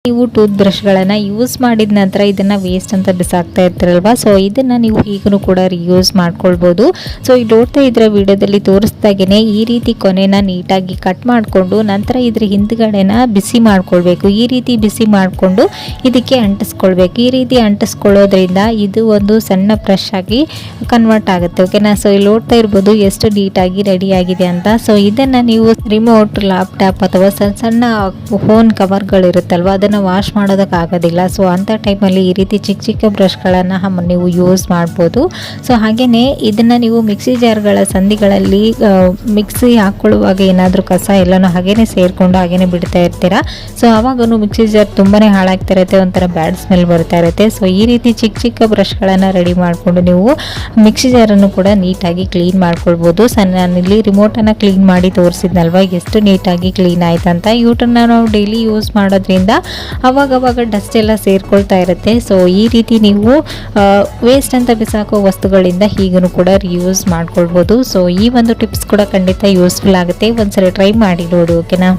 ನೀವು tooth ಬ್ರಷ್ಗಳನ್ನು use ಮಾಡಿದ ನಂತರ ಇದನ್ನು ವೇಸ್ಟ್ ಅಂತ ಬಿಸಾಕ್ತಾ ಇರ್ತೀರಲ್ವಾ, ಸೊ ಇದನ್ನು ನೀವು ಈಗಲೂ ಕೂಡ ರಿಯೂಸ್ ಮಾಡ್ಕೊಳ್ಬೋದು. ಸೊ ಈಗ ನೋಡ್ತಾ ಇದ್ರೆ ವಿಡಿಯೋದಲ್ಲಿ ತೋರಿಸ್ದಾಗೇ ಈ ರೀತಿ ಕೊನೆನ ನೀಟಾಗಿ ಕಟ್ ಮಾಡಿಕೊಂಡು ನಂತರ ಇದ್ರ ಹಿಂದ್ಗಡೆನ ಬಿಸಿ ಮಾಡ್ಕೊಳ್ಬೇಕು. ಈ ರೀತಿ ಬಿಸಿ ಮಾಡಿಕೊಂಡು ಇದಕ್ಕೆ ಅಂಟಿಸ್ಕೊಳ್ಬೇಕು. ಈ ರೀತಿ ಅಂಟಿಸ್ಕೊಳ್ಳೋದ್ರಿಂದ ಇದು ಒಂದು ಸಣ್ಣ ಬ್ರಷ್ ಆಗಿ ಕನ್ವರ್ಟ್ ಆಗುತ್ತೆ. ಓಕೆನಾ. ಸೊ ಇಲ್ಲಿ ನೋಡ್ತಾ ಇರ್ಬೋದು ಎಷ್ಟು ನೀಟಾಗಿ ರೆಡಿ ಆಗಿದೆ ಅಂತ. ಸೊ ಇದನ್ನು ನೀವು ರಿಮೋಟ್, ಲ್ಯಾಪ್ಟಾಪ್ ಅಥವಾ ಸಣ್ಣ ಸಣ್ಣ ಫೋನ್ ಕವರ್ಗಳಿರುತ್ತಲ್ವ ಅದನ್ನು ವಾಶ್ ಮಾಡೋದಕ್ಕಾಗೋದಿಲ್ಲ. ಸೊ ಅಂಥ ಟೈಮಲ್ಲಿ ಈ ರೀತಿ ಚಿಕ್ಕ ಚಿಕ್ಕ ಬ್ರಷ್ಗಳನ್ನು ನೀವು ಯೂಸ್ ಮಾಡ್ಬೋದು. ಸೊ ಹಾಗೆಯೇ ಇದನ್ನು ನೀವು ಮಿಕ್ಸಿ ಜಾರ್ಗಳ ಸಂದಿಗಳಲ್ಲಿ ಮಿಕ್ಸಿ ಹಾಕ್ಕೊಳ್ಳುವಾಗ ಏನಾದರೂ ಕಸ ಎಲ್ಲನೂ ಹಾಗೇ ಸೇರಿಕೊಂಡು ಹಾಗೇ ಬಿಡ್ತಾ ಇರ್ತೀರಾ. ಸೊ ಆವಾಗೂ ಮಿಕ್ಸಿ ಜಾರ್ ತುಂಬಾ ಹಾಳಾಗ್ತಾ ಇರುತ್ತೆ, ಒಂಥರ ಬ್ಯಾಡ್ ಸ್ಮೆಲ್ ಬರ್ತಾ ಇರುತ್ತೆ. ಸೊ ಈ ರೀತಿ ಚಿಕ್ಕ ಚಿಕ್ಕ ಬ್ರಷ್ಗಳನ್ನು ರೆಡಿ ಮಾಡಿಕೊಂಡು ನೀವು ಮಿಕ್ಸಿ ಜಾರನ್ನು ಕೂಡ ನೀಟಾಗಿ ಕ್ಲೀನ್ ಮಾಡ್ಕೊಳ್ಬೋದು. ನಾನಿಲ್ಲಿ ರಿಮೋಟನ್ನು ಕ್ಲೀನ್ ಮಾಡಿ ತೋರಿಸಿದ್ನಲ್ವ ಎಷ್ಟು ನೀಟಾಗಿ ಕ್ಲೀನ್ ಆಯ್ತು ಅಂತ. ಇವುಟನ್ನು ನಾವು ಡೈಲಿ ಯೂಸ್ ಮಾಡೋದ್ರಿಂದ ಅವಾಗವಾಗ ಡಸ್ಟ್ ಎಲ್ಲ ಸೇರ್ಕೊಳ್ತಾ ಇರುತ್ತೆ. ಸೊ ಈ ರೀತಿ ನೀವು ವೇಸ್ಟ್ ಅಂತ ಬಿಸಾಕೋ ವಸ್ತುಗಳಿಂದ ಹೀಗೂ ಕೂಡ ರಿಯೂಸ್ ಮಾಡ್ಕೊಳ್ಬೋದು. ಸೊ ಈ ಒಂದು ಟಿಪ್ಸ್ ಕೂಡ ಖಂಡಿತ ಯೂಸ್ಫುಲ್ ಆಗುತ್ತೆ. ಒಂದ್ಸಲ ಟ್ರೈ ಮಾಡಿ ನೋಡಿ. ಓಕೆನಾ.